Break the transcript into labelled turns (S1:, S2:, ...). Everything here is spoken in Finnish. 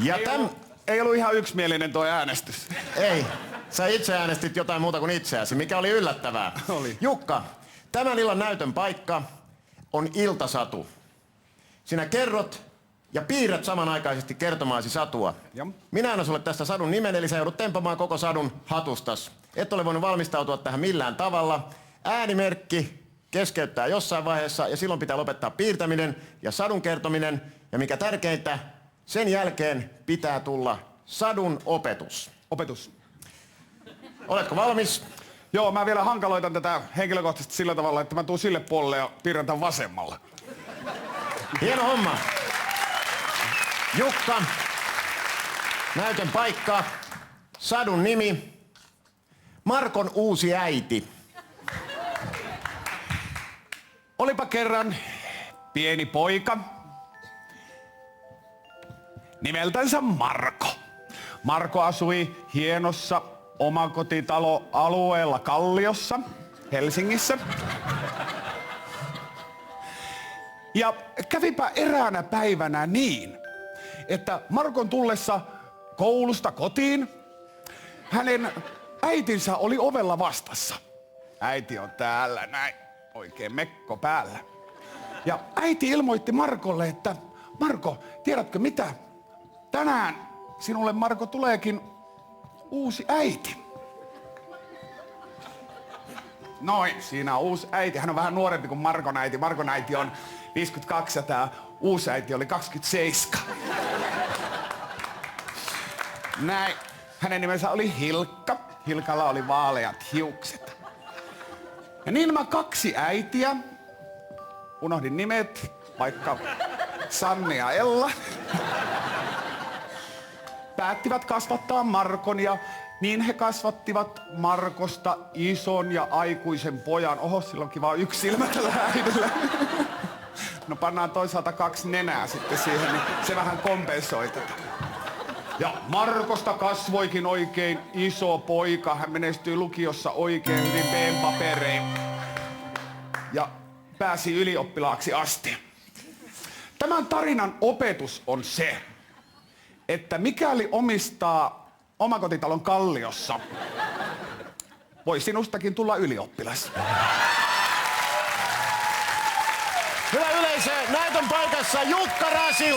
S1: Ja
S2: Ei ollut ihan yksimielinen tuo äänestys.
S1: Ei. Sä itse äänestit jotain muuta kuin itseäsi, mikä oli yllättävää.
S2: Oli.
S1: Jukka, tämän illan näytön paikka on iltasatu. Sinä kerrot ja piirrät samanaikaisesti kertomaasi satua.
S2: Ja.
S1: Minä annan sulle tästä sadun nimen, eli sä joudut tempamaan koko sadun hatustas. Et ole voinut valmistautua tähän millään tavalla. Äänimerkki keskeyttää jossain vaiheessa ja silloin pitää lopettaa piirtäminen ja sadun kertominen. Ja mikä tärkeintä, sen jälkeen pitää tulla sadun opetus.
S2: Opetus.
S1: Oletko valmis?
S2: Joo, mä vielä hankaloitan tätä henkilökohtaisesti sillä tavalla, että mä tuun sille puolelle ja piirrän tämän vasemmalla.
S1: Hieno homma. Jukka, näytön paikka, sadun nimi, Markon uusi äiti.
S2: Olipa kerran pieni poika, nimeltänsä Marko. Marko asui hienossa omakotitaloalueella Kalliossa, Helsingissä. Ja kävipä eräänä päivänä niin, että Markon tullessa koulusta kotiin, hänen äitinsä oli ovella vastassa. Äiti on täällä näin, oikein mekko päällä. Ja äiti ilmoitti Markolle, että Marko, tiedätkö mitä? Tänään sinulle, Marko, tuleekin uusi äiti. Noin, siinä on uusi äiti. Hän on vähän nuorempi kuin Markon äiti. Markon äiti on 52 ja tää uusi äiti oli 27. Näin. Hänen nimensä oli Hilkka. Hilkalla oli vaaleat hiukset. Ja niin nämä kaksi äitiä, unohdin nimet, vaikka Sanni ja Ella, päättivät kasvattaa Markon ja niin he kasvattivat Markosta ison ja aikuisen pojan. Oho, sillä on kiva yksi silmä tällä äidillä. No pannaan toisaalta 2 nenää sitten siihen, niin se vähän kompensoi tätä. Ja Markosta kasvoikin oikein iso poika. Hän menestyi lukiossa oikein hyvin B-paperein. Ja pääsi ylioppilaaksi asti. Tämän tarinan opetus on se, että mikäli omistaa omakotitalon Kalliossa, voi sinustakin tulla ylioppilas.
S1: Hyvä yleisö, näytön paikassa Jukka Rasil.